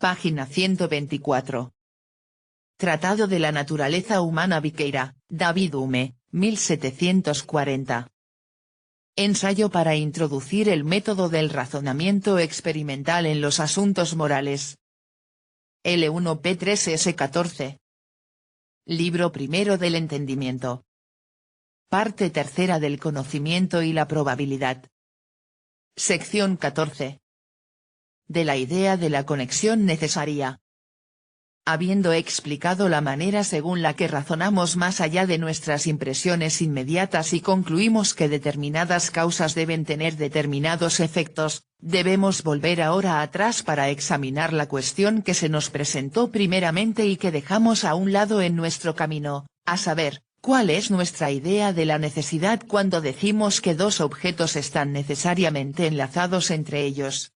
Página 124. Tratado de la naturaleza humana Viqueira, David Hume, 1740. Ensayo para introducir el método del razonamiento experimental en los asuntos morales. L1P3S14. Libro primero del entendimiento. Parte tercera del conocimiento y la probabilidad. Sección 14. De la idea de la conexión necesaria. Habiendo explicado la manera según la que razonamos más allá de nuestras impresiones inmediatas y concluimos que determinadas causas deben tener determinados efectos, debemos volver ahora atrás para examinar la cuestión que se nos presentó primeramente y que dejamos a un lado en nuestro camino, a saber, ¿cuál es nuestra idea de la necesidad cuando decimos que dos objetos están necesariamente enlazados entre ellos?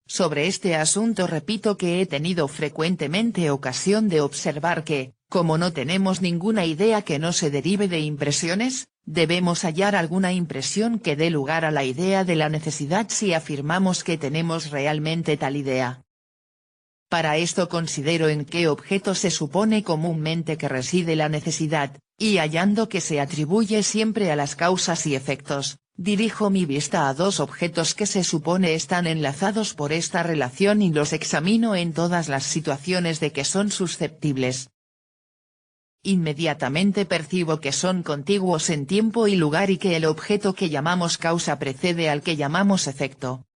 Sobre este asunto repito que he tenido frecuentemente ocasión de observar que, como no tenemos ninguna idea que no se derive de impresiones, debemos hallar alguna impresión que dé lugar a la idea de la necesidad si afirmamos que tenemos realmente tal idea. Para esto considero en qué objeto se supone comúnmente que reside la necesidad, y hallando que se atribuye siempre a las causas y efectos, dirijo mi vista a dos objetos que se supone están enlazados por esta relación y los examino en todas las situaciones de que son susceptibles. Inmediatamente percibo que son contiguos en tiempo y lugar y que el objeto que llamamos causa precede al que llamamos efecto.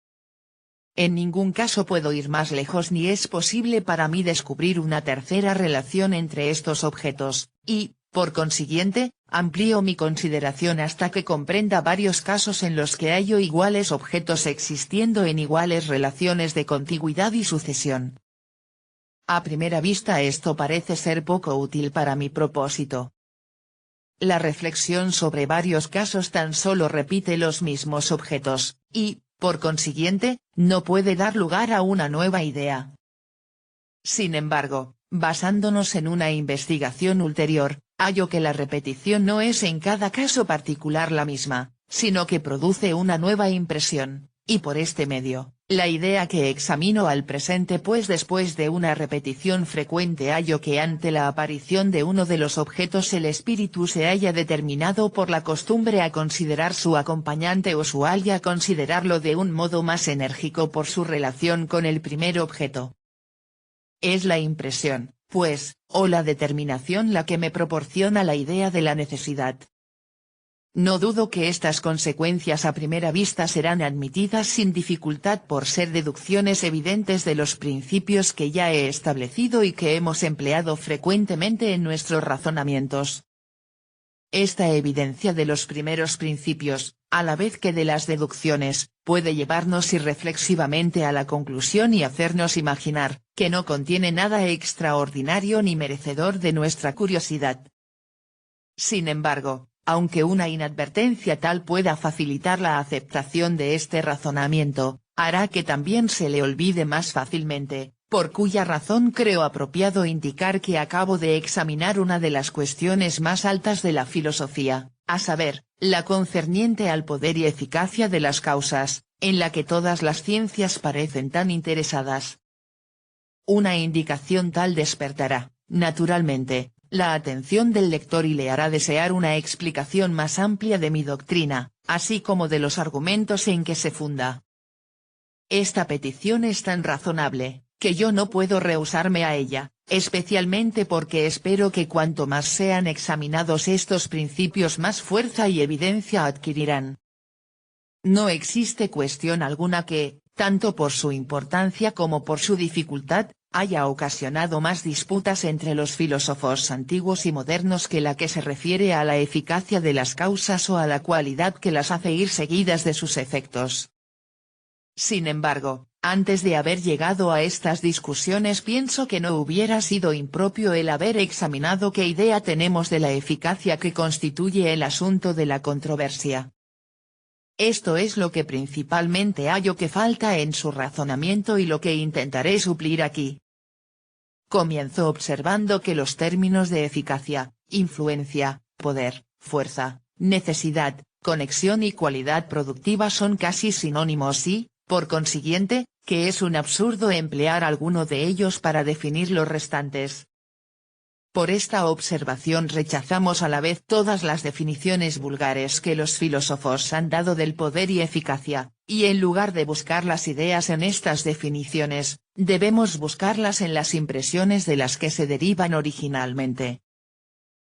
En ningún caso puedo ir más lejos ni es posible para mí descubrir una tercera relación entre estos objetos, y, por consiguiente, amplío mi consideración hasta que comprenda varios casos en los que hallo iguales objetos existiendo en iguales relaciones de contigüidad y sucesión. A primera vista esto parece ser poco útil para mi propósito. La reflexión sobre varios casos tan solo repite los mismos objetos, y, por consiguiente, no puede dar lugar a una nueva idea. Sin embargo, basándonos en una investigación ulterior, hallo que la repetición no es en cada caso particular la misma, sino que produce una nueva impresión, y por este medio, la idea que examino al presente pues después de una repetición frecuente hallo que ante la aparición de uno de los objetos el espíritu se haya determinado por la costumbre a considerar su acompañante o su alya a considerarlo de un modo más enérgico por su relación con el primer objeto. Es la impresión, pues, o la determinación la que me proporciona la idea de la necesidad. No dudo que estas consecuencias a primera vista serán admitidas sin dificultad por ser deducciones evidentes de los principios que ya he establecido y que hemos empleado frecuentemente en nuestros razonamientos. Esta evidencia de los primeros principios, a la vez que de las deducciones, puede llevarnos irreflexivamente a la conclusión y hacernos imaginar, que no contiene nada extraordinario ni merecedor de nuestra curiosidad. Sin embargo, aunque una inadvertencia tal pueda facilitar la aceptación de este razonamiento, hará que también se le olvide más fácilmente, por cuya razón creo apropiado indicar que acabo de examinar una de las cuestiones más altas de la filosofía, a saber, la concerniente al poder y eficacia de las causas, en la que todas las ciencias parecen tan interesadas. Una indicación tal despertará, naturalmente, la atención del lector y le hará desear una explicación más amplia de mi doctrina, así como de los argumentos en que se funda. Esta petición es tan razonable, que yo no puedo rehusarme a ella, especialmente porque espero que cuanto más sean examinados estos principios más fuerza y evidencia adquirirán. No existe cuestión alguna que, tanto por su importancia como por su dificultad, haya ocasionado más disputas entre los filósofos antiguos y modernos que la que se refiere a la eficacia de las causas o a la cualidad que las hace ir seguidas de sus efectos. Sin embargo, antes de haber llegado a estas discusiones pienso que no hubiera sido impropio el haber examinado qué idea tenemos de la eficacia que constituye el asunto de la controversia. Esto es lo que principalmente hallo que falta en su razonamiento y lo que intentaré suplir aquí. Comienzo observando que los términos de eficacia, influencia, poder, fuerza, necesidad, conexión y cualidad productiva son casi sinónimos y, por consiguiente, que es un absurdo emplear alguno de ellos para definir los restantes. Por esta observación rechazamos a la vez todas las definiciones vulgares que los filósofos han dado del poder y eficacia, y en lugar de buscar las ideas en estas definiciones, debemos buscarlas en las impresiones de las que se derivan originalmente.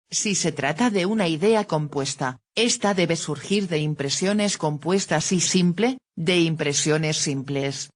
Si se trata de una idea compuesta, esta debe surgir de impresiones compuestas y de impresiones simples.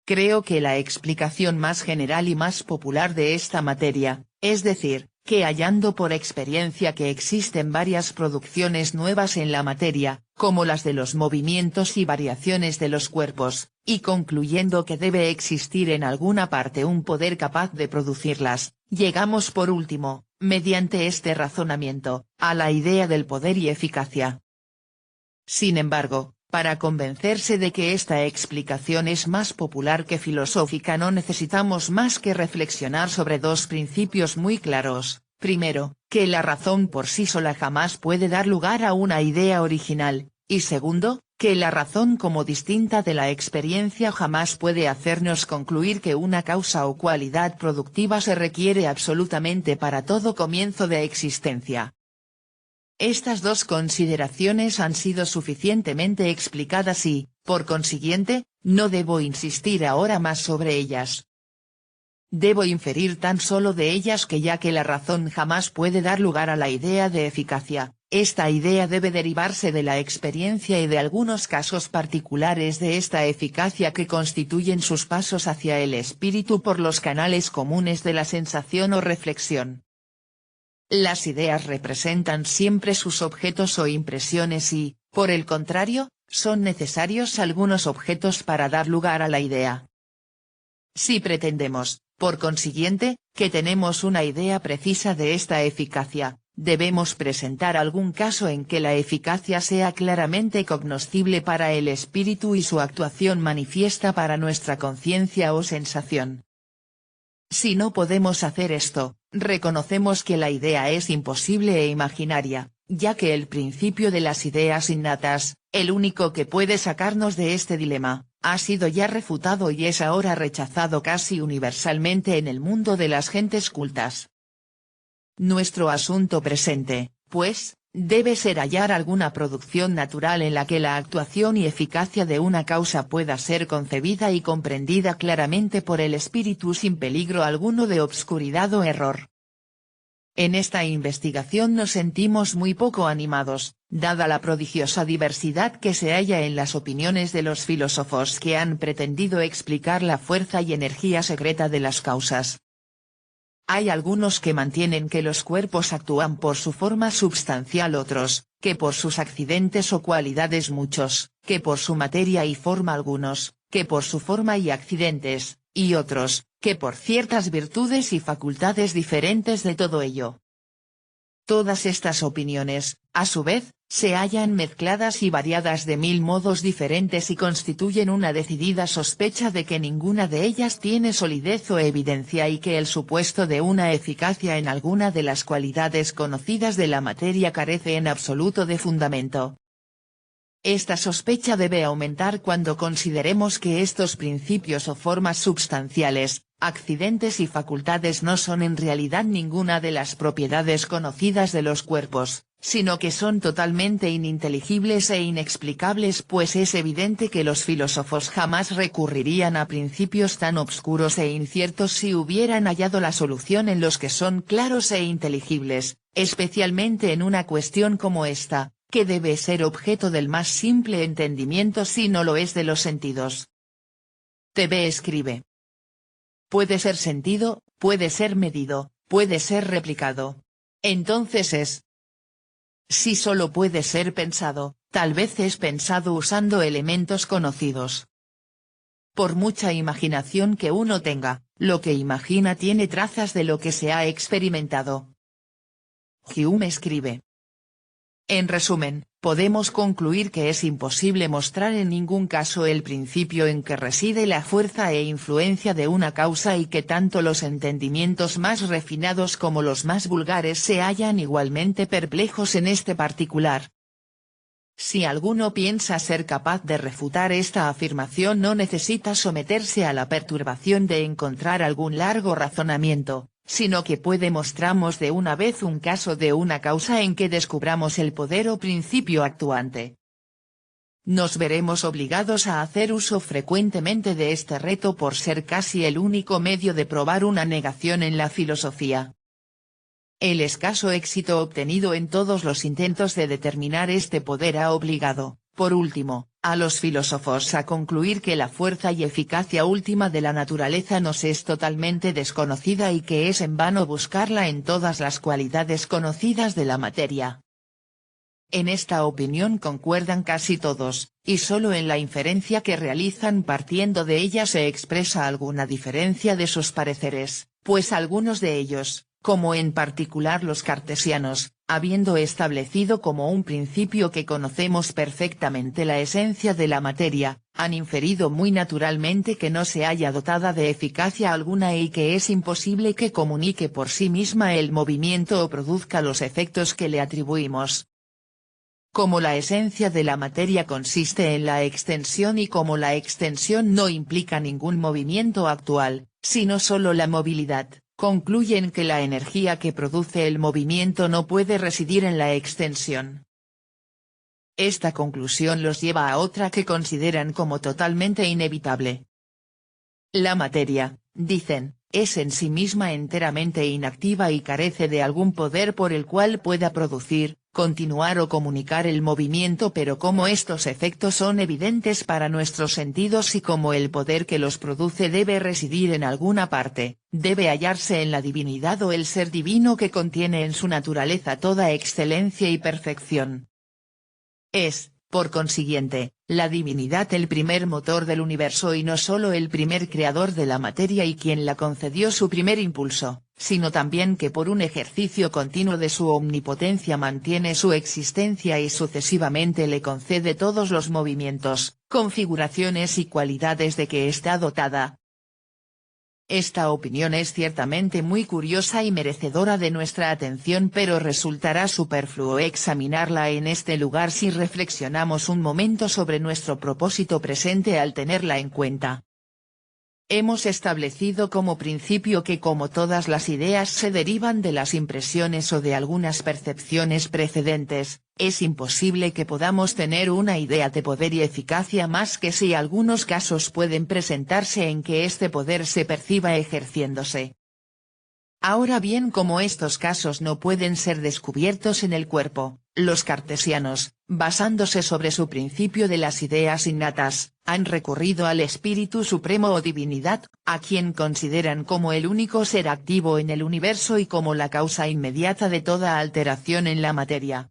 Creo que la explicación más general y más popular de esta materia, es decir, que hallando por experiencia que existen varias producciones nuevas en la materia, como las de los movimientos y variaciones de los cuerpos, y concluyendo que debe existir en alguna parte un poder capaz de producirlas, llegamos por último, mediante este razonamiento, a la idea del poder y eficacia. Sin embargo, para convencerse de que esta explicación es más popular que filosófica no necesitamos más que reflexionar sobre dos principios muy claros. Primero, que la razón por sí sola jamás puede dar lugar a una idea original, y segundo, que la razón como distinta de la experiencia jamás puede hacernos concluir que una causa o cualidad productiva se requiere absolutamente para todo comienzo de existencia. Estas dos consideraciones han sido suficientemente explicadas y, por consiguiente, no debo insistir ahora más sobre ellas. Debo inferir tan solo de ellas que ya que la razón jamás puede dar lugar a la idea de eficacia, esta idea debe derivarse de la experiencia y de algunos casos particulares de esta eficacia que constituyen sus pasos hacia el espíritu por los canales comunes de la sensación o reflexión. Las ideas representan siempre sus objetos o impresiones y, por el contrario, son necesarios algunos objetos para dar lugar a la idea. Si pretendemos, por consiguiente, que tenemos una idea precisa de esta eficacia, debemos presentar algún caso en que la eficacia sea claramente cognoscible para el espíritu y su actuación manifiesta para nuestra conciencia o sensación. Si no podemos hacer esto, reconocemos que la idea es imposible e imaginaria, ya que el principio de las ideas innatas, el único que puede sacarnos de este dilema, ha sido ya refutado y es ahora rechazado casi universalmente en el mundo de las gentes cultas. Nuestro asunto presente, pues, debe ser hallar alguna producción natural en la que la actuación y eficacia de una causa pueda ser concebida y comprendida claramente por el espíritu sin peligro alguno de obscuridad o error. En esta investigación nos sentimos muy poco animados, dada la prodigiosa diversidad que se halla en las opiniones de los filósofos que han pretendido explicar la fuerza y energía secreta de las causas. Hay algunos que mantienen que los cuerpos actúan por su forma substancial, otros, que por sus accidentes o cualidades muchos, que por su materia y forma algunos, que por su forma y accidentes, y otros, que por ciertas virtudes y facultades diferentes de todo ello. Todas estas opiniones, a su vez, se hallan mezcladas y variadas de mil modos diferentes y constituyen una decidida sospecha de que ninguna de ellas tiene solidez o evidencia y que el supuesto de una eficacia en alguna de las cualidades conocidas de la materia carece en absoluto de fundamento. Esta sospecha debe aumentar cuando consideremos que estos principios o formas substanciales, accidentes y facultades no son en realidad ninguna de las propiedades conocidas de los cuerpos, sino que son totalmente ininteligibles e inexplicables, pues es evidente que los filósofos jamás recurrirían a principios tan obscuros e inciertos si hubieran hallado la solución en los que son claros e inteligibles, especialmente en una cuestión como esta, que debe ser objeto del más simple entendimiento si no lo es de los sentidos. TV escribe. Puede ser sentido, puede ser medido, puede ser replicado. Entonces es. Si solo puede ser pensado, tal vez es pensado usando elementos conocidos. Por mucha imaginación que uno tenga, lo que imagina tiene trazas de lo que se ha experimentado. Hume escribe. En resumen, podemos concluir que es imposible mostrar en ningún caso el principio en que reside la fuerza e influencia de una causa y que tanto los entendimientos más refinados como los más vulgares se hallan igualmente perplejos en este particular. Si alguno piensa ser capaz de refutar esta afirmación, no necesita someterse a la perturbación de encontrar algún largo razonamiento, sino que puede mostrarnos de una vez un caso de una causa en que descubramos el poder o principio actuante. Nos veremos obligados a hacer uso frecuentemente de este reto por ser casi el único medio de probar una negación en la filosofía. El escaso éxito obtenido en todos los intentos de determinar este poder ha obligado, por último, a los filósofos a concluir que la fuerza y eficacia última de la naturaleza nos es totalmente desconocida y que es en vano buscarla en todas las cualidades conocidas de la materia. En esta opinión concuerdan casi todos, y solo en la inferencia que realizan partiendo de ella se expresa alguna diferencia de sus pareceres, pues algunos de ellos, como en particular los cartesianos, habiendo establecido como un principio que conocemos perfectamente la esencia de la materia, han inferido muy naturalmente que no se halla dotada de eficacia alguna y que es imposible que comunique por sí misma el movimiento o produzca los efectos que le atribuimos. Como la esencia de la materia consiste en la extensión y como la extensión no implica ningún movimiento actual, sino solo la movilidad, concluyen que la energía que produce el movimiento no puede residir en la extensión. Esta conclusión los lleva a otra que consideran como totalmente inevitable. La materia, dicen, es en sí misma enteramente inactiva y carece de algún poder por el cual pueda producir, continuar o comunicar el movimiento, pero como estos efectos son evidentes para nuestros sentidos y como el poder que los produce debe residir en alguna parte, debe hallarse en la divinidad o el ser divino que contiene en su naturaleza toda excelencia y perfección. Es, por consiguiente, la divinidad el primer motor del universo y no solo el primer creador de la materia y quien la concedió su primer impulso, sino también que por un ejercicio continuo de su omnipotencia mantiene su existencia y sucesivamente le concede todos los movimientos, configuraciones y cualidades de que está dotada. Esta opinión es ciertamente muy curiosa y merecedora de nuestra atención, pero resultará superfluo examinarla en este lugar si reflexionamos un momento sobre nuestro propósito presente al tenerla en cuenta. Hemos establecido como principio que como todas las ideas se derivan de las impresiones o de algunas percepciones precedentes, es imposible que podamos tener una idea de poder y eficacia más que si algunos casos pueden presentarse en que este poder se perciba ejerciéndose. Ahora bien, como estos casos no pueden ser descubiertos en el cuerpo, los cartesianos, basándose sobre su principio de las ideas innatas, han recurrido al Espíritu Supremo o Divinidad, a quien consideran como el único ser activo en el universo y como la causa inmediata de toda alteración en la materia.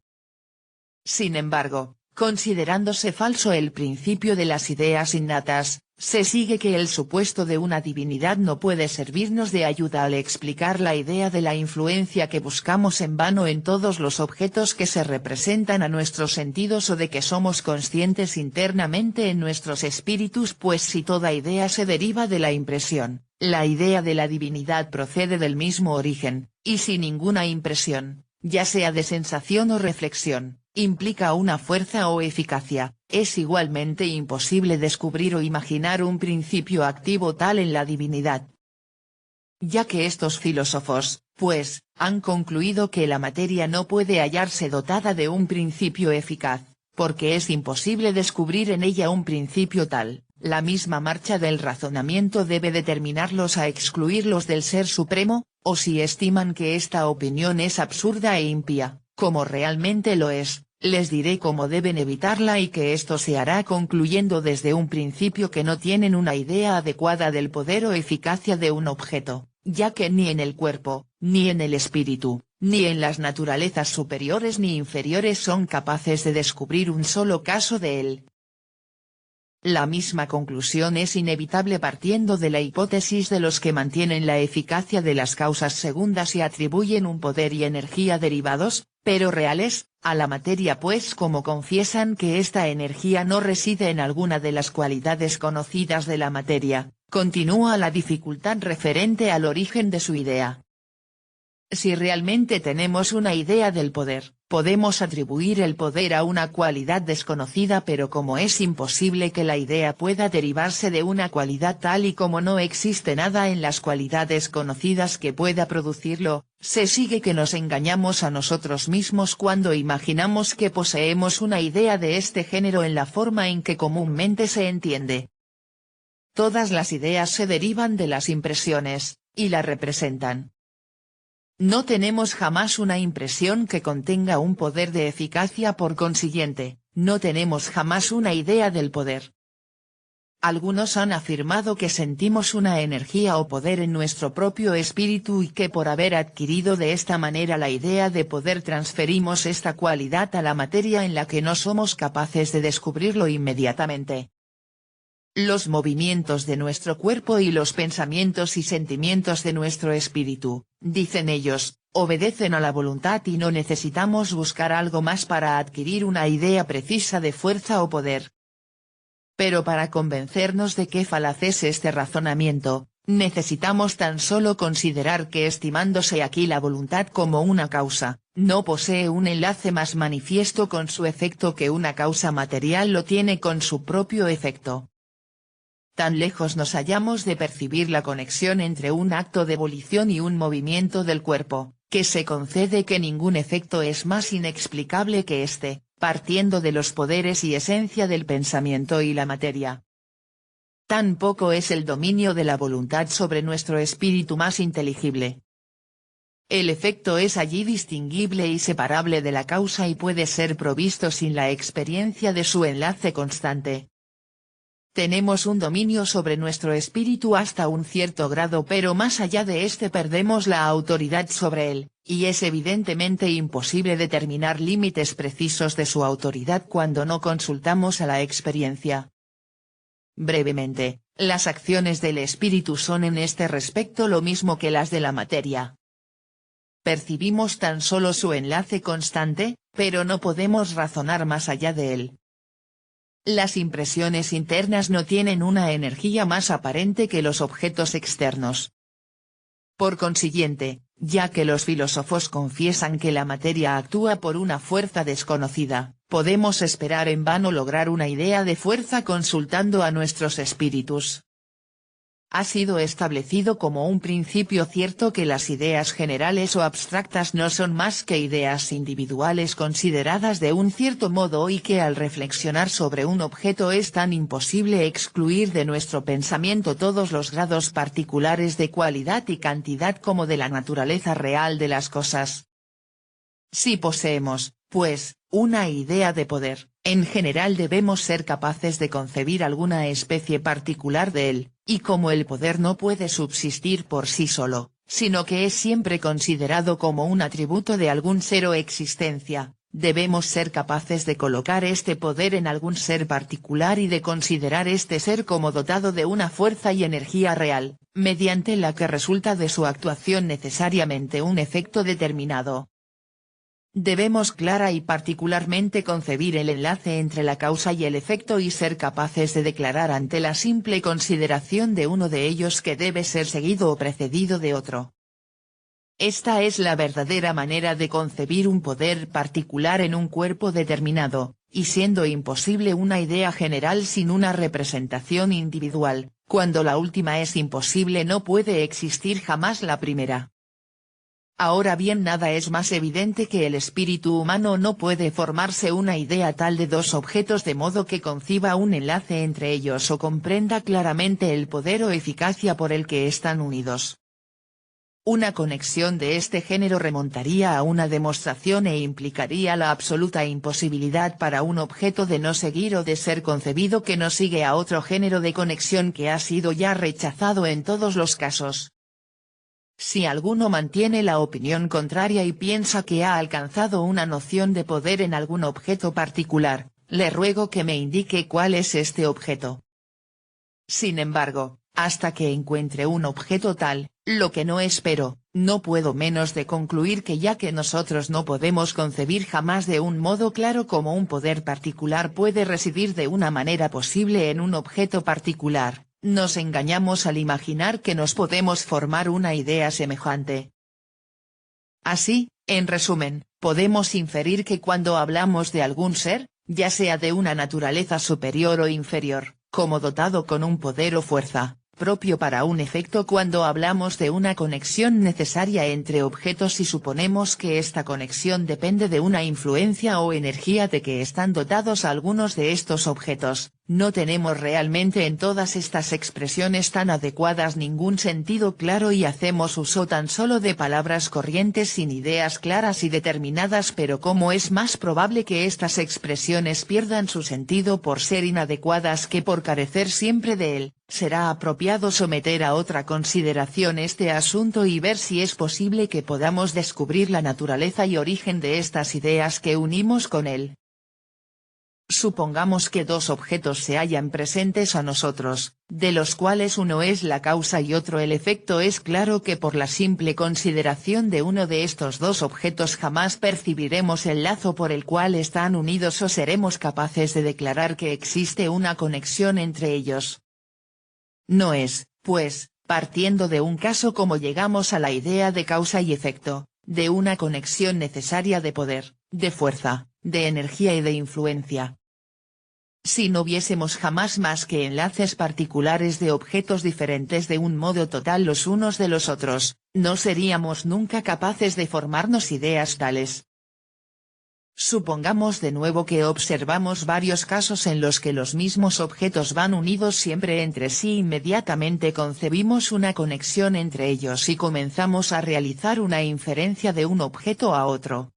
Sin embargo, considerándose falso el principio de las ideas innatas, se sigue que el supuesto de una divinidad no puede servirnos de ayuda al explicar la idea de la influencia que buscamos en vano en todos los objetos que se representan a nuestros sentidos o de que somos conscientes internamente en nuestros espíritus, pues si toda idea se deriva de la impresión, la idea de la divinidad procede del mismo origen, y si ninguna impresión, ya sea de sensación o reflexión, implica una fuerza o eficacia, es igualmente imposible descubrir o imaginar un principio activo tal en la divinidad. Ya que estos filósofos, pues, han concluido que la materia no puede hallarse dotada de un principio eficaz, porque es imposible descubrir en ella un principio tal, la misma marcha del razonamiento debe determinarlos a excluirlos del Ser Supremo, o si estiman que esta opinión es absurda e impía, como realmente lo es, les diré cómo deben evitarla y que esto se hará concluyendo desde un principio que no tienen una idea adecuada del poder o eficacia de un objeto, ya que ni en el cuerpo, ni en el espíritu, ni en las naturalezas superiores ni inferiores son capaces de descubrir un solo caso de él. La misma conclusión es inevitable partiendo de la hipótesis de los que mantienen la eficacia de las causas segundas y atribuyen un poder y energía derivados, pero reales, a la materia, pues como confiesan que esta energía no reside en alguna de las cualidades conocidas de la materia, continúa la dificultad referente al origen de su idea. Si realmente tenemos una idea del poder, Podemos atribuir el poder a una cualidad desconocida, pero como es imposible que la idea pueda derivarse de una cualidad tal y como no existe nada en las cualidades conocidas que pueda producirlo, se sigue que nos engañamos a nosotros mismos cuando imaginamos que poseemos una idea de este género en la forma en que comúnmente se entiende. Todas las ideas se derivan de las impresiones, y la representan. No tenemos jamás una impresión que contenga un poder de eficacia, por consiguiente, no tenemos jamás una idea del poder. Algunos han afirmado que sentimos una energía o poder en nuestro propio espíritu y que por haber adquirido de esta manera la idea de poder transferimos esta cualidad a la materia en la que no somos capaces de descubrirlo inmediatamente. Los movimientos de nuestro cuerpo y los pensamientos y sentimientos de nuestro espíritu, dicen ellos, obedecen a la voluntad y no necesitamos buscar algo más para adquirir una idea precisa de fuerza o poder. Pero para convencernos de que falaz es este razonamiento, necesitamos tan solo considerar que, estimándose aquí la voluntad como una causa, no posee un enlace más manifiesto con su efecto que una causa material lo tiene con su propio efecto. Tan lejos nos hallamos de percibir la conexión entre un acto de volición y un movimiento del cuerpo, que se concede que ningún efecto es más inexplicable que este, partiendo de los poderes y esencia del pensamiento y la materia. Tan poco es el dominio de la voluntad sobre nuestro espíritu más inteligible. El efecto es allí distinguible y separable de la causa y puede ser provisto sin la experiencia de su enlace constante. Tenemos un dominio sobre nuestro espíritu hasta un cierto grado, pero más allá de este perdemos la autoridad sobre él, y es evidentemente imposible determinar límites precisos de su autoridad cuando no consultamos a la experiencia. Brevemente, las acciones del espíritu son en este respecto lo mismo que las de la materia. Percibimos tan solo su enlace constante, pero no podemos razonar más allá de él. Las impresiones internas no tienen una energía más aparente que los objetos externos. Por consiguiente, ya que los filósofos confiesan que la materia actúa por una fuerza desconocida, podemos esperar en vano lograr una idea de fuerza consultando a nuestros espíritus. Ha sido establecido como un principio cierto que las ideas generales o abstractas no son más que ideas individuales consideradas de un cierto modo y que al reflexionar sobre un objeto es tan imposible excluir de nuestro pensamiento todos los grados particulares de cualidad y cantidad como de la naturaleza real de las cosas. Si poseemos, pues, una idea de poder, en general debemos ser capaces de concebir alguna especie particular de él, y como el poder no puede subsistir por sí solo, sino que es siempre considerado como un atributo de algún ser o existencia, debemos ser capaces de colocar este poder en algún ser particular y de considerar este ser como dotado de una fuerza y energía real, mediante la que resulta de su actuación necesariamente un efecto determinado. Debemos clara y particularmente concebir el enlace entre la causa y el efecto y ser capaces de declarar ante la simple consideración de uno de ellos que debe ser seguido o precedido de otro. Esta es la verdadera manera de concebir un poder particular en un cuerpo determinado, y siendo imposible una idea general sin una representación individual, cuando la última es imposible no puede existir jamás la primera. Ahora bien, nada es más evidente que el espíritu humano no puede formarse una idea tal de dos objetos de modo que conciba un enlace entre ellos o comprenda claramente el poder o eficacia por el que están unidos. Una conexión de este género remontaría a una demostración e implicaría la absoluta imposibilidad para un objeto de no seguir o de ser concebido que no sigue a otro género de conexión que ha sido ya rechazado en todos los casos. Si alguno mantiene la opinión contraria y piensa que ha alcanzado una noción de poder en algún objeto particular, le ruego que me indique cuál es este objeto. Sin embargo, hasta que encuentre un objeto tal, lo que no espero, no puedo menos de concluir que ya que nosotros no podemos concebir jamás de un modo claro cómo un poder particular puede residir de una manera posible en un objeto particular, nos engañamos al imaginar que nos podemos formar una idea semejante. Así, en resumen, podemos inferir que cuando hablamos de algún ser, ya sea de una naturaleza superior o inferior, como dotado con un poder o fuerza propio para un efecto, cuando hablamos de una conexión necesaria entre objetos y suponemos que esta conexión depende de una influencia o energía de que están dotados algunos de estos objetos, no tenemos realmente en todas estas expresiones tan adecuadas ningún sentido claro y hacemos uso tan solo de palabras corrientes sin ideas claras y determinadas, pero como es más probable que estas expresiones pierdan su sentido por ser inadecuadas que por carecer siempre de él, será apropiado someter a otra consideración este asunto y ver si es posible que podamos descubrir la naturaleza y origen de estas ideas que unimos con él. Supongamos que dos objetos se hallan presentes a nosotros, de los cuales uno es la causa y otro el efecto. Es claro que por la simple consideración de uno de estos dos objetos jamás percibiremos el lazo por el cual están unidos o seremos capaces de declarar que existe una conexión entre ellos. No es, pues, partiendo de un caso como llegamos a la idea de causa y efecto, de una conexión necesaria de poder, de fuerza, de energía y de influencia. Si no viésemos jamás más que enlaces particulares de objetos diferentes de un modo total los unos de los otros, no seríamos nunca capaces de formarnos ideas tales. Supongamos de nuevo que observamos varios casos en los que los mismos objetos van unidos siempre entre sí. Inmediatamente concebimos una conexión entre ellos y comenzamos a realizar una inferencia de un objeto a otro.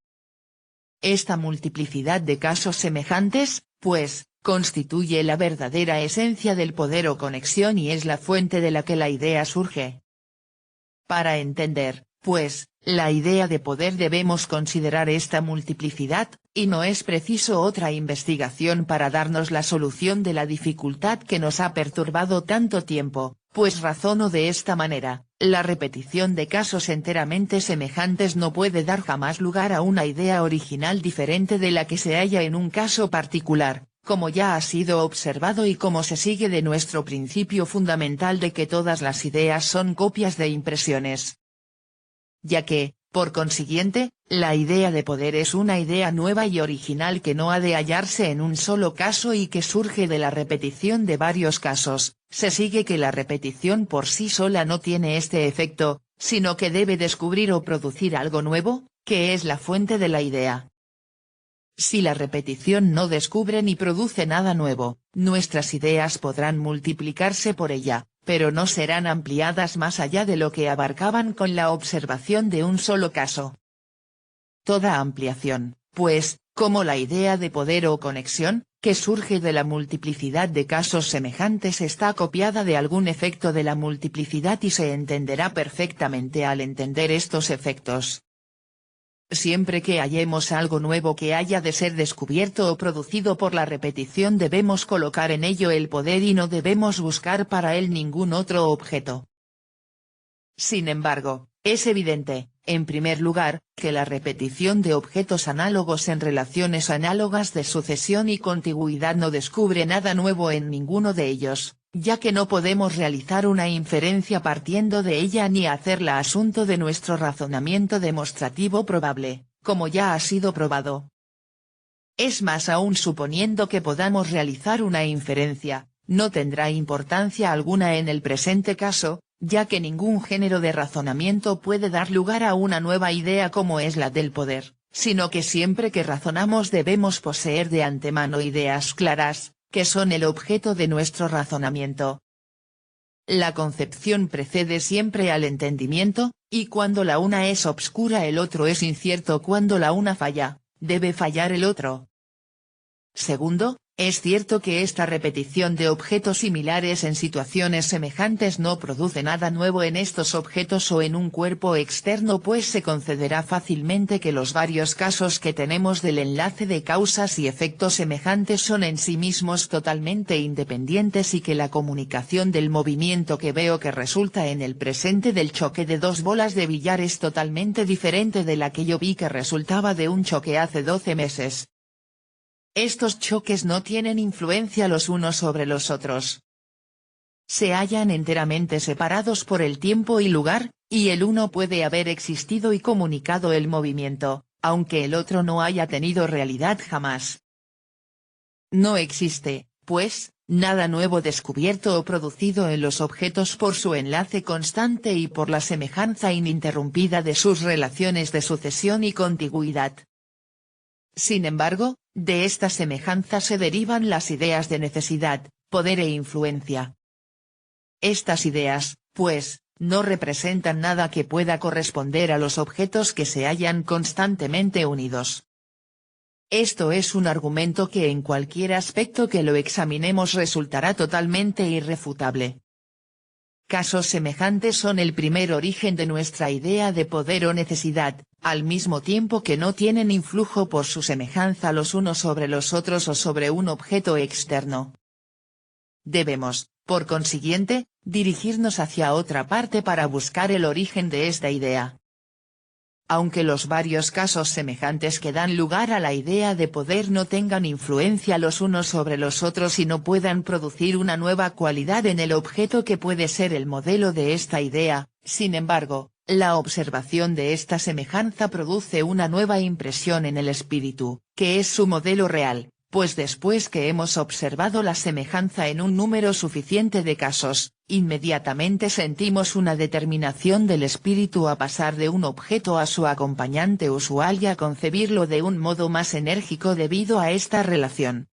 Esta multiplicidad de casos semejantes, pues, constituye la verdadera esencia del poder o conexión y es la fuente de la que la idea surge. Para entender, pues, la idea de poder debemos considerar esta multiplicidad, y no es preciso otra investigación para darnos la solución de la dificultad que nos ha perturbado tanto tiempo, pues razono de esta manera, la repetición de casos enteramente semejantes no puede dar jamás lugar a una idea original diferente de la que se halla en un caso particular, como ya ha sido observado y como se sigue de nuestro principio fundamental de que todas las ideas son copias de impresiones. Ya que, por consiguiente, la idea de poder es una idea nueva y original que no ha de hallarse en un solo caso y que surge de la repetición de varios casos, se sigue que la repetición por sí sola no tiene este efecto, sino que debe descubrir o producir algo nuevo, que es la fuente de la idea. Si la repetición no descubre ni produce nada nuevo, nuestras ideas podrán multiplicarse por ella, pero no serán ampliadas más allá de lo que abarcaban con la observación de un solo caso. Toda ampliación, pues, como la idea de poder o conexión, que surge de la multiplicidad de casos semejantes está copiada de algún efecto de la multiplicidad y se entenderá perfectamente al entender estos efectos. Siempre que hallemos algo nuevo que haya de ser descubierto o producido por la repetición debemos colocar en ello el poder y no debemos buscar para él ningún otro objeto. Sin embargo, es evidente, en primer lugar, que la repetición de objetos análogos en relaciones análogas de sucesión y contigüidad no descubre nada nuevo en ninguno de ellos, ya que no podemos realizar una inferencia partiendo de ella ni hacerla asunto de nuestro razonamiento demostrativo probable, como ya ha sido probado. Es más, aún suponiendo que podamos realizar una inferencia, no tendrá importancia alguna en el presente caso, ya que ningún género de razonamiento puede dar lugar a una nueva idea como es la del poder, sino que siempre que razonamos debemos poseer de antemano ideas claras, que son el objeto de nuestro razonamiento. La concepción precede siempre al entendimiento, y cuando la una es obscura el otro es incierto. Cuando la una falla, debe fallar el otro. Segundo, es cierto que esta repetición de objetos similares en situaciones semejantes no produce nada nuevo en estos objetos o en un cuerpo externo, pues se concederá fácilmente que los varios casos que tenemos del enlace de causas y efectos semejantes son en sí mismos totalmente independientes y que la comunicación del movimiento que veo que resulta en el presente del choque de dos bolas de billar es totalmente diferente de la que yo vi que resultaba de un choque hace 12 meses. Estos choques no tienen influencia los unos sobre los otros. Se hallan enteramente separados por el tiempo y lugar, y el uno puede haber existido y comunicado el movimiento, aunque el otro no haya tenido realidad jamás. No existe, pues, nada nuevo descubierto o producido en los objetos por su enlace constante y por la semejanza ininterrumpida de sus relaciones de sucesión y contigüidad. Sin embargo, de esta semejanza se derivan las ideas de necesidad, poder e influencia. Estas ideas, pues, no representan nada que pueda corresponder a los objetos que se hallan constantemente unidos. Esto es un argumento que en cualquier aspecto que lo examinemos resultará totalmente irrefutable. Casos semejantes son el primer origen de nuestra idea de poder o necesidad, al mismo tiempo que no tienen influjo por su semejanza los unos sobre los otros o sobre un objeto externo. Debemos, por consiguiente, dirigirnos hacia otra parte para buscar el origen de esta idea. Aunque los varios casos semejantes que dan lugar a la idea de poder no tengan influencia los unos sobre los otros y no puedan producir una nueva cualidad en el objeto que puede ser el modelo de esta idea, sin embargo, la observación de esta semejanza produce una nueva impresión en el espíritu, que es su modelo real, pues después que hemos observado la semejanza en un número suficiente de casos, inmediatamente sentimos una determinación del espíritu a pasar de un objeto a su acompañante usual y a concebirlo de un modo más enérgico debido a esta relación.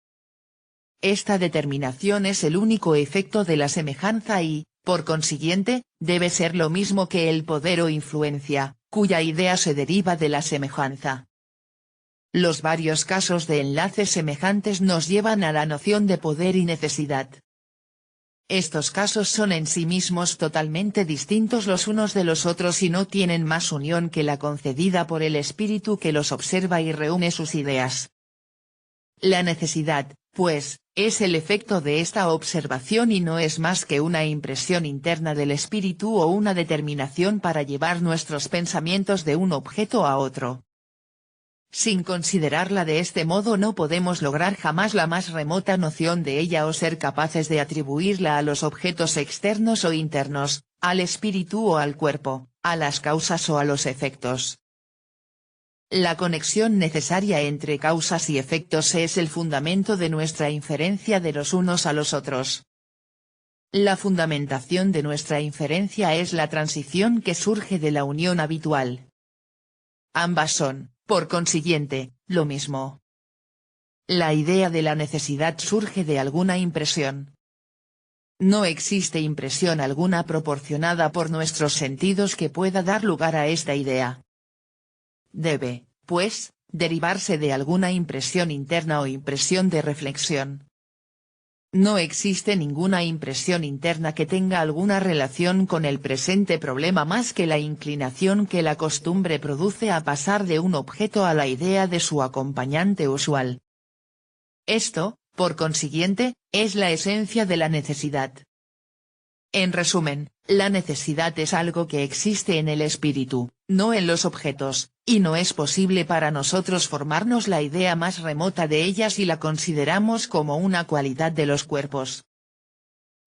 Esta determinación es el único efecto de la semejanza y, por consiguiente, debe ser lo mismo que el poder o influencia, cuya idea se deriva de la semejanza. Los varios casos de enlaces semejantes nos llevan a la noción de poder y necesidad. Estos casos son en sí mismos totalmente distintos los unos de los otros y no tienen más unión que la concedida por el espíritu que los observa y reúne sus ideas. La necesidad, pues, es el efecto de esta observación y no es más que una impresión interna del espíritu o una determinación para llevar nuestros pensamientos de un objeto a otro. Sin considerarla de este modo no podemos lograr jamás la más remota noción de ella o ser capaces de atribuirla a los objetos externos o internos, al espíritu o al cuerpo, a las causas o a los efectos. La conexión necesaria entre causas y efectos es el fundamento de nuestra inferencia de los unos a los otros. La fundamentación de nuestra inferencia es la transición que surge de la unión habitual. Ambas son, por consiguiente, lo mismo. La idea de la necesidad surge de alguna impresión. No existe impresión alguna proporcionada por nuestros sentidos que pueda dar lugar a esta idea. Debe, pues, derivarse de alguna impresión interna o impresión de reflexión. No existe ninguna impresión interna que tenga alguna relación con el presente problema más que la inclinación que la costumbre produce a pasar de un objeto a la idea de su acompañante usual. Esto, por consiguiente, es la esencia de la necesidad. En resumen, la necesidad es algo que existe en el espíritu, no en los objetos, y no es posible para nosotros formarnos la idea más remota de ella si la consideramos como una cualidad de los cuerpos.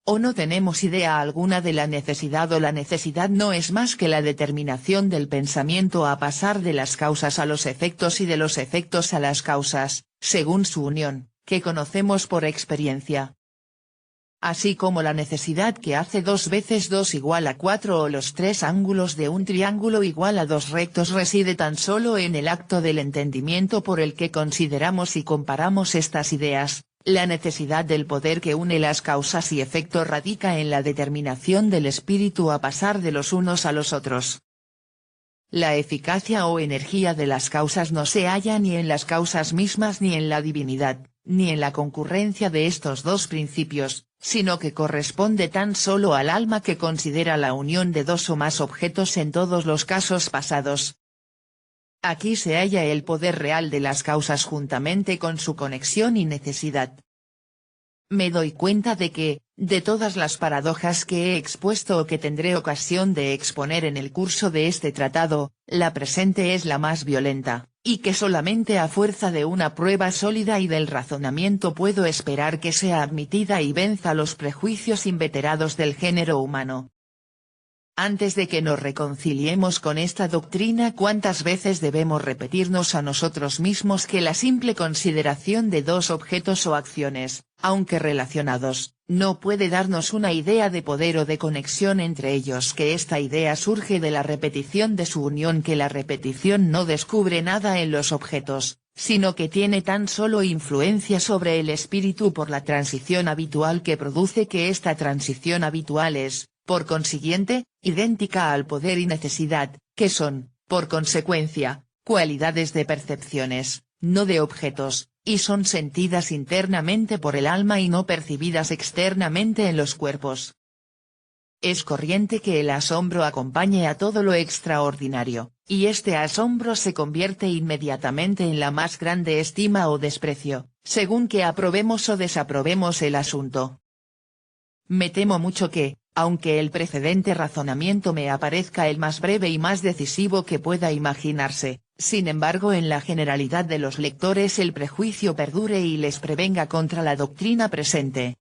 O no tenemos idea alguna de la necesidad o la necesidad no es más que la determinación del pensamiento a pasar de las causas a los efectos y de los efectos a las causas, según su unión, que conocemos por experiencia. Así como la necesidad que hace 2 veces 2 igual a 4 o los 3 ángulos de un triángulo igual a 2 rectos reside tan solo en el acto del entendimiento por el que consideramos y comparamos estas ideas, la necesidad del poder que une las causas y efectos radica en la determinación del espíritu a pasar de los unos a los otros. La eficacia o energía de las causas no se halla ni en las causas mismas ni en la divinidad, ni en la concurrencia de estos dos principios, sino que corresponde tan solo al alma que considera la unión de 2 o más objetos en todos los casos pasados. Aquí se halla el poder real de las causas juntamente con su conexión y necesidad. Me doy cuenta de que, de todas las paradojas que he expuesto o que tendré ocasión de exponer en el curso de este tratado, la presente es la más violenta, y que solamente a fuerza de una prueba sólida y del razonamiento puedo esperar que sea admitida y venza los prejuicios inveterados del género humano. Antes de que nos reconciliemos con esta doctrina, ¿cuántas veces debemos repetirnos a nosotros mismos que la simple consideración de dos objetos o acciones, aunque relacionados, no puede darnos una idea de poder o de conexión entre ellos, que esta idea surge de la repetición de su unión, que la repetición no descubre nada en los objetos, sino que tiene tan solo influencia sobre el espíritu por la transición habitual que produce, que esta transición habitual es, por consiguiente, idéntica al poder y necesidad, que son, por consecuencia, cualidades de percepciones, no de objetos, y son sentidas internamente por el alma y no percibidas externamente en los cuerpos. Es corriente que el asombro acompañe a todo lo extraordinario, y este asombro se convierte inmediatamente en la más grande estima o desprecio, según que aprobemos o desaprobemos el asunto. Me temo mucho que, aunque el precedente razonamiento me aparezca el más breve y más decisivo que pueda imaginarse, sin embargo en la generalidad de los lectores el prejuicio perdure y les prevenga contra la doctrina presente.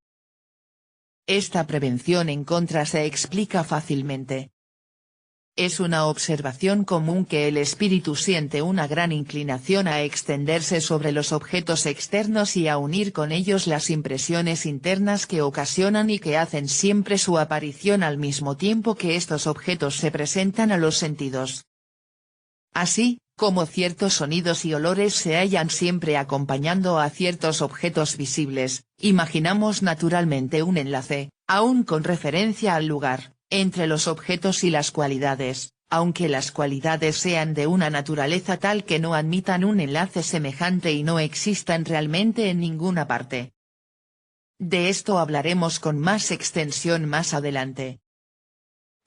Esta prevención en contra se explica fácilmente. Es una observación común que el espíritu siente una gran inclinación a extenderse sobre los objetos externos y a unir con ellos las impresiones internas que ocasionan y que hacen siempre su aparición al mismo tiempo que estos objetos se presentan a los sentidos. Así, como ciertos sonidos y olores se hallan siempre acompañando a ciertos objetos visibles, imaginamos naturalmente un enlace, aun con referencia al lugar, entre los objetos y las cualidades, aunque las cualidades sean de una naturaleza tal que no admitan un enlace semejante y no existan realmente en ninguna parte. De esto hablaremos con más extensión más adelante.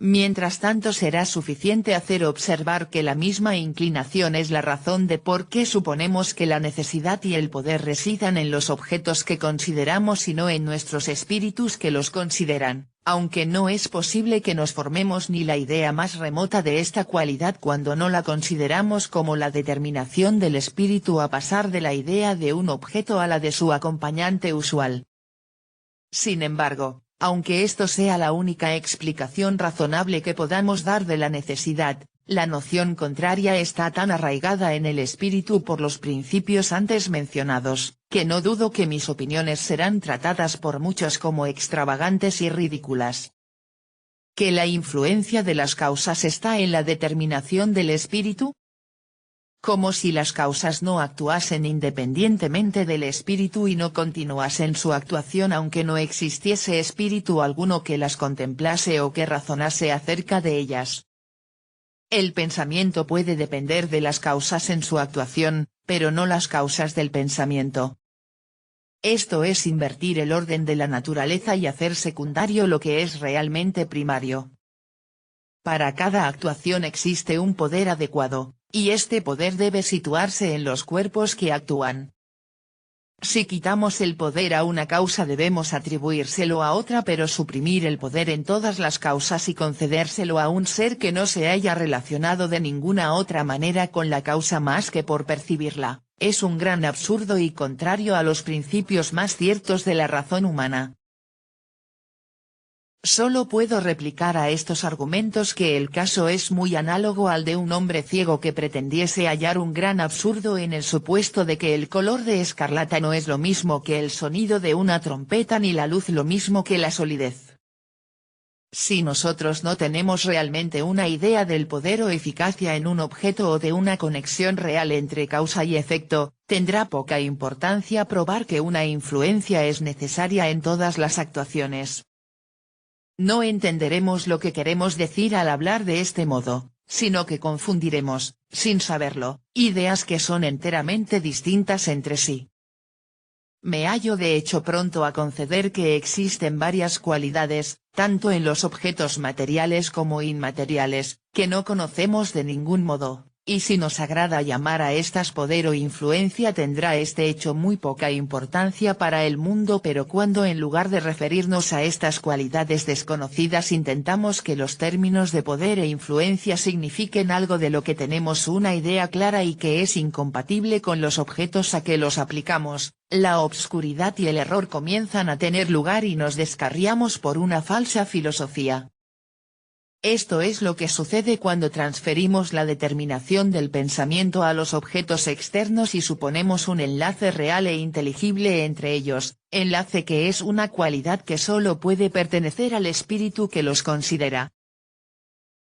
Mientras tanto será suficiente hacer observar que la misma inclinación es la razón de por qué suponemos que la necesidad y el poder residan en los objetos que consideramos y no en nuestros espíritus que los consideran, aunque no es posible que nos formemos ni la idea más remota de esta cualidad cuando no la consideramos como la determinación del espíritu a pasar de la idea de un objeto a la de su acompañante usual. Sin embargo, aunque esto sea la única explicación razonable que podamos dar de la necesidad, la noción contraria está tan arraigada en el espíritu por los principios antes mencionados, que no dudo que mis opiniones serán tratadas por muchos como extravagantes y ridículas. ¿Que la influencia de las causas está en la determinación del espíritu? Como si las causas no actuasen independientemente del espíritu y no continuasen su actuación aunque no existiese espíritu alguno que las contemplase o que razonase acerca de ellas. El pensamiento puede depender de las causas en su actuación, pero no las causas del pensamiento. Esto es invertir el orden de la naturaleza y hacer secundario lo que es realmente primario. Para cada actuación existe un poder adecuado, y este poder debe situarse en los cuerpos que actúan. Si quitamos el poder a una causa debemos atribuírselo a otra, pero suprimir el poder en todas las causas y concedérselo a un ser que no se haya relacionado de ninguna otra manera con la causa más que por percibirla, es un gran absurdo y contrario a los principios más ciertos de la razón humana. Solo puedo replicar a estos argumentos que el caso es muy análogo al de un hombre ciego que pretendiese hallar un gran absurdo en el supuesto de que el color de escarlata no es lo mismo que el sonido de una trompeta ni la luz lo mismo que la solidez. Si nosotros no tenemos realmente una idea del poder o eficacia en un objeto o de una conexión real entre causa y efecto, tendrá poca importancia probar que una influencia es necesaria en todas las actuaciones. No entenderemos lo que queremos decir al hablar de este modo, sino que confundiremos, sin saberlo, ideas que son enteramente distintas entre sí. Me hallo de hecho pronto a conceder que existen varias cualidades, tanto en los objetos materiales como inmateriales, que no conocemos de ningún modo. Y si nos agrada llamar a estas poder o influencia tendrá este hecho muy poca importancia para el mundo, pero cuando en lugar de referirnos a estas cualidades desconocidas intentamos que los términos de poder e influencia signifiquen algo de lo que tenemos una idea clara y que es incompatible con los objetos a que los aplicamos, la obscuridad y el error comienzan a tener lugar y nos descarriamos por una falsa filosofía. Esto es lo que sucede cuando transferimos la determinación del pensamiento a los objetos externos y suponemos un enlace real e inteligible entre ellos, enlace que es una cualidad que solo puede pertenecer al espíritu que los considera.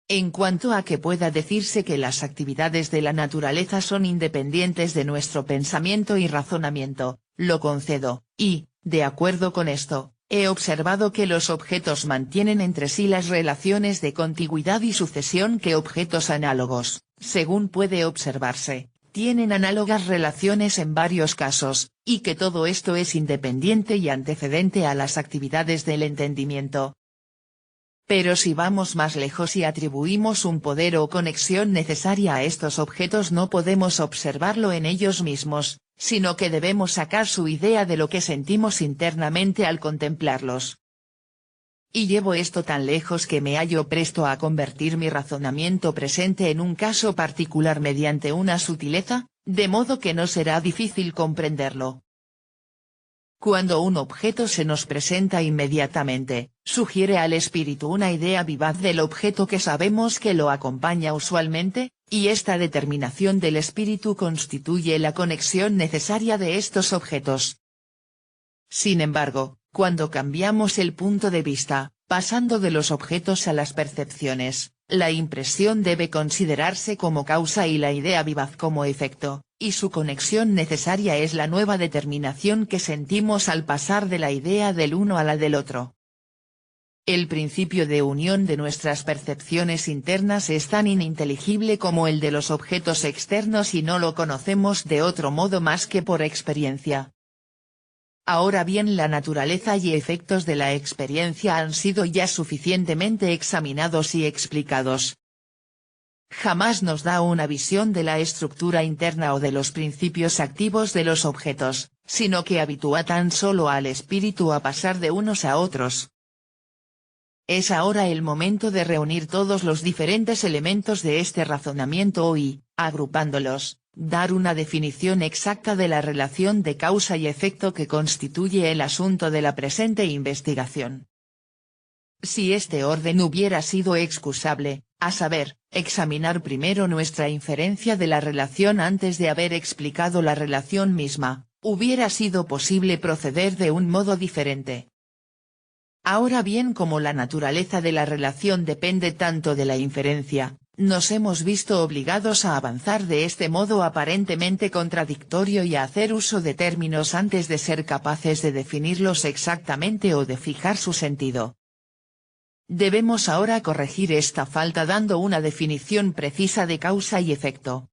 En cuanto a que pueda decirse que las actividades de la naturaleza son independientes de nuestro pensamiento y razonamiento, lo concedo, y, de acuerdo con esto, he observado que los objetos mantienen entre sí las relaciones de contigüidad y sucesión que objetos análogos, según puede observarse, tienen análogas relaciones en varios casos, y que todo esto es independiente y antecedente a las actividades del entendimiento. Pero si vamos más lejos y atribuimos un poder o conexión necesaria a estos objetos, no podemos observarlo en ellos mismos, sino que debemos sacar su idea de lo que sentimos internamente al contemplarlos. Y llevo esto tan lejos que me hallo presto a convertir mi razonamiento presente en un caso particular mediante una sutileza, de modo que no será difícil comprenderlo. Cuando un objeto se nos presenta inmediatamente, sugiere al espíritu una idea vivaz del objeto que sabemos que lo acompaña usualmente, y esta determinación del espíritu constituye la conexión necesaria de estos objetos. Sin embargo, cuando cambiamos el punto de vista, pasando de los objetos a las percepciones, la impresión debe considerarse como causa y la idea vivaz como efecto, y su conexión necesaria es la nueva determinación que sentimos al pasar de la idea del uno a la del otro. El principio de unión de nuestras percepciones internas es tan ininteligible como el de los objetos externos y no lo conocemos de otro modo más que por experiencia. Ahora bien, la naturaleza y efectos de la experiencia han sido ya suficientemente examinados y explicados. Jamás nos da una visión de la estructura interna o de los principios activos de los objetos, sino que habitúa tan solo al espíritu a pasar de unos a otros. Es ahora el momento de reunir todos los diferentes elementos de este razonamiento y, agrupándolos, dar una definición exacta de la relación de causa y efecto que constituye el asunto de la presente investigación. Si este orden hubiera sido excusable, a saber, examinar primero nuestra inferencia de la relación antes de haber explicado la relación misma, hubiera sido posible proceder de un modo diferente. Ahora bien, como la naturaleza de la relación depende tanto de la inferencia, nos hemos visto obligados a avanzar de este modo aparentemente contradictorio y a hacer uso de términos antes de ser capaces de definirlos exactamente o de fijar su sentido. Debemos ahora corregir esta falta dando una definición precisa de causa y efecto.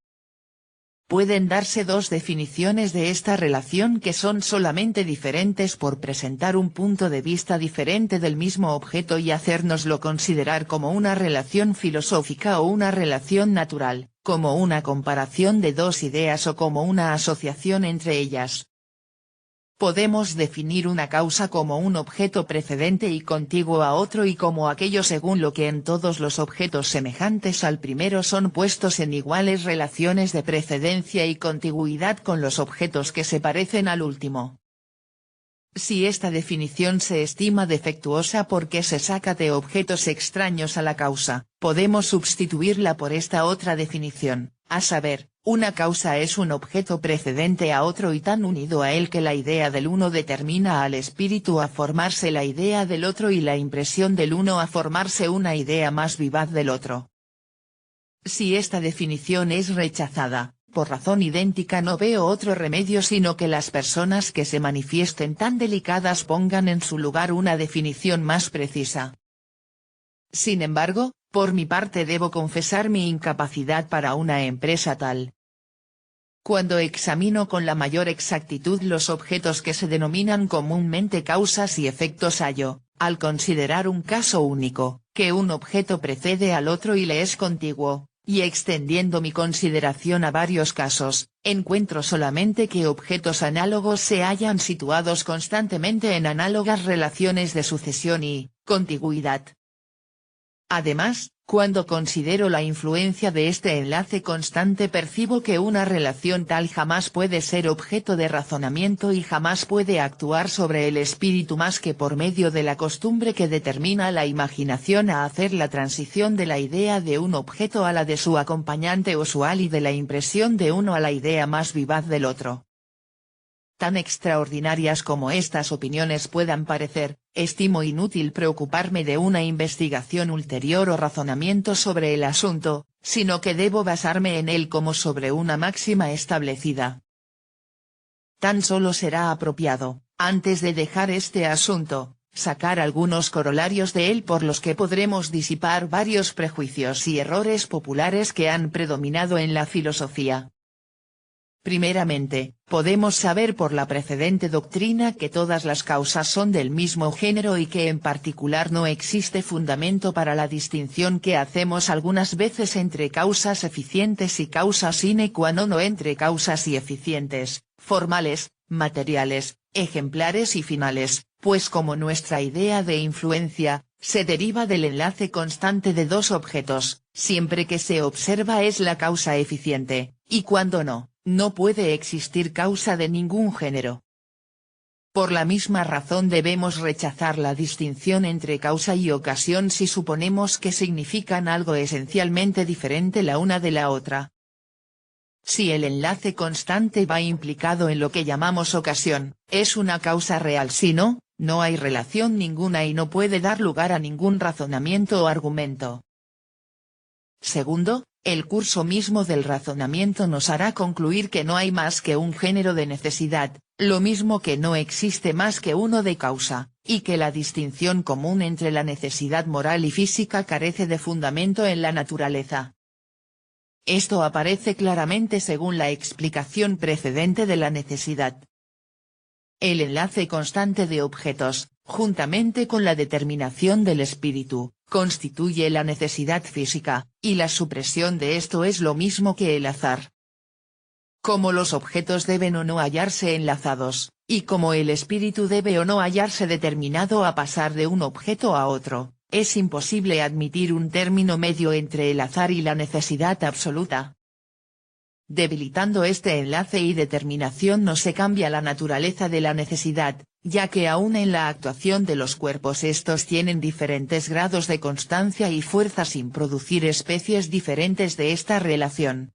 Pueden darse dos definiciones de esta relación que son solamente diferentes por presentar un punto de vista diferente del mismo objeto y hacérnoslo considerar como una relación filosófica o una relación natural, como una comparación de dos ideas o como una asociación entre ellas. Podemos definir una causa como un objeto precedente y contiguo a otro y como aquello según lo que en todos los objetos semejantes al primero son puestos en iguales relaciones de precedencia y contigüidad con los objetos que se parecen al último. Si esta definición se estima defectuosa porque se saca de objetos extraños a la causa, podemos sustituirla por esta otra definición, a saber, una causa es un objeto precedente a otro y tan unido a él que la idea del uno determina al espíritu a formarse la idea del otro y la impresión del uno a formarse una idea más vivaz del otro. Si esta definición es rechazada, por razón idéntica no veo otro remedio sino que las personas que se manifiesten tan delicadas pongan en su lugar una definición más precisa. Sin embargo, por mi parte debo confesar mi incapacidad para una empresa tal. Cuando examino con la mayor exactitud los objetos que se denominan comúnmente causas y efectos hallo, al considerar un caso único, que un objeto precede al otro y le es contiguo, y extendiendo mi consideración a varios casos, encuentro solamente que objetos análogos se hallan situados constantemente en análogas relaciones de sucesión y contigüidad. Además, Cuando considero la influencia de este enlace constante percibo que una relación tal jamás puede ser objeto de razonamiento y jamás puede actuar sobre el espíritu más que por medio de la costumbre que determina la imaginación a hacer la transición de la idea de un objeto a la de su acompañante usual y de la impresión de uno a la idea más vivaz del otro. Tan extraordinarias como estas opiniones puedan parecer, estimo inútil preocuparme de una investigación ulterior o razonamiento sobre el asunto, sino que debo basarme en él como sobre una máxima establecida. Tan solo será apropiado, antes de dejar este asunto, sacar algunos corolarios de él por los que podremos disipar varios prejuicios y errores populares que han predominado en la filosofía. Primeramente, podemos saber por la precedente doctrina que todas las causas son del mismo género y que en particular no existe fundamento para la distinción que hacemos algunas veces entre causas eficientes y causas sine qua non o entre causas y eficientes, formales, materiales, ejemplares y finales, pues como nuestra idea de influencia, se deriva del enlace constante de dos objetos, siempre que se observa es la causa eficiente, y cuando no, no puede existir causa de ningún género. Por la misma razón debemos rechazar la distinción entre causa y ocasión si suponemos que significan algo esencialmente diferente la una de la otra. Si el enlace constante va implicado en lo que llamamos ocasión, es una causa real, si no, no hay relación ninguna y no puede dar lugar a ningún razonamiento o argumento. Segundo, el curso mismo del razonamiento nos hará concluir que no hay más que un género de necesidad, lo mismo que no existe más que uno de causa, y que la distinción común entre la necesidad moral y física carece de fundamento en la naturaleza. Esto aparece claramente según la explicación precedente de la necesidad. El enlace constante de objetos, juntamente con la determinación del espíritu, constituye la necesidad física, y la supresión de esto es lo mismo que el azar. Como los objetos deben o no hallarse enlazados, y como el espíritu debe o no hallarse determinado a pasar de un objeto a otro, es imposible admitir un término medio entre el azar y la necesidad absoluta. Debilitando este enlace y determinación no se cambia la naturaleza de la necesidad, ya que aún en la actuación de los cuerpos estos tienen diferentes grados de constancia y fuerza sin producir especies diferentes de esta relación.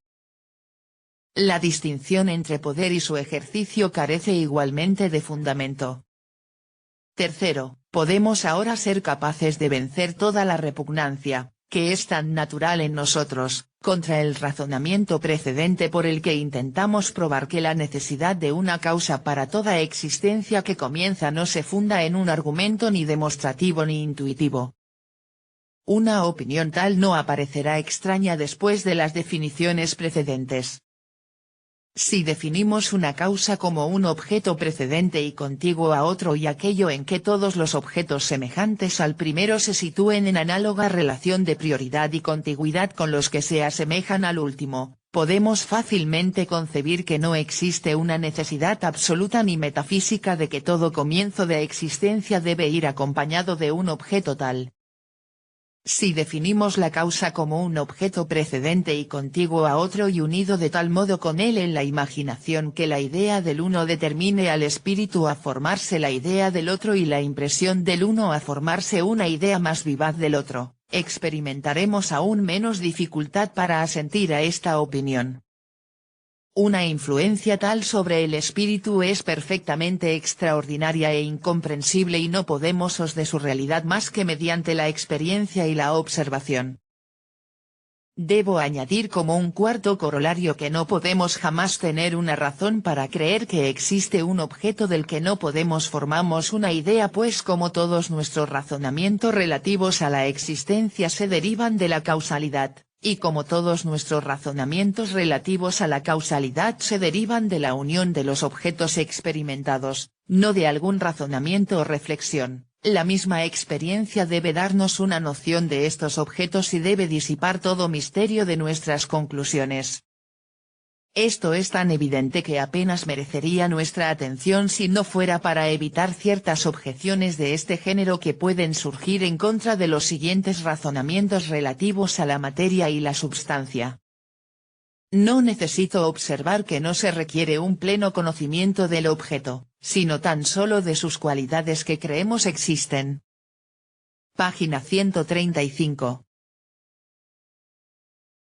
La distinción entre poder y su ejercicio carece igualmente de fundamento. Tercero, podemos ahora ser capaces de vencer toda la repugnancia, que es tan natural en nosotros, contra el razonamiento precedente por el que intentamos probar que la necesidad de una causa para toda existencia que comienza no se funda en un argumento ni demostrativo ni intuitivo. Una opinión tal no aparecerá extraña después de las definiciones precedentes. Si definimos una causa como un objeto precedente y contiguo a otro y aquello en que todos los objetos semejantes al primero se sitúen en análoga relación de prioridad y contigüidad con los que se asemejan al último, podemos fácilmente concebir que no existe una necesidad absoluta ni metafísica de que todo comienzo de existencia debe ir acompañado de un objeto tal. Si definimos la causa como un objeto precedente y contiguo a otro y unido de tal modo con él en la imaginación que la idea del uno determine al espíritu a formarse la idea del otro y la impresión del uno a formarse una idea más vivaz del otro, experimentaremos aún menos dificultad para asentir a esta opinión. Una influencia tal sobre el espíritu es perfectamente extraordinaria e incomprensible y no podemos os de su realidad más que mediante la experiencia y la observación. Debo añadir como un cuarto corolario que no podemos jamás tener una razón para creer que existe un objeto del que no podemos formamos una idea pues como todos nuestros razonamientos relativos a la existencia se derivan de la causalidad. Y como todos nuestros razonamientos relativos a la causalidad se derivan de la unión de los objetos experimentados, no de algún razonamiento o reflexión, la misma experiencia debe darnos una noción de estos objetos y debe disipar todo misterio de nuestras conclusiones. Esto es tan evidente que apenas merecería nuestra atención si no fuera para evitar ciertas objeciones de este género que pueden surgir en contra de los siguientes razonamientos relativos a la materia y la substancia. No necesito observar que no se requiere un pleno conocimiento del objeto, sino tan solo de sus cualidades que creemos existen. Página 135.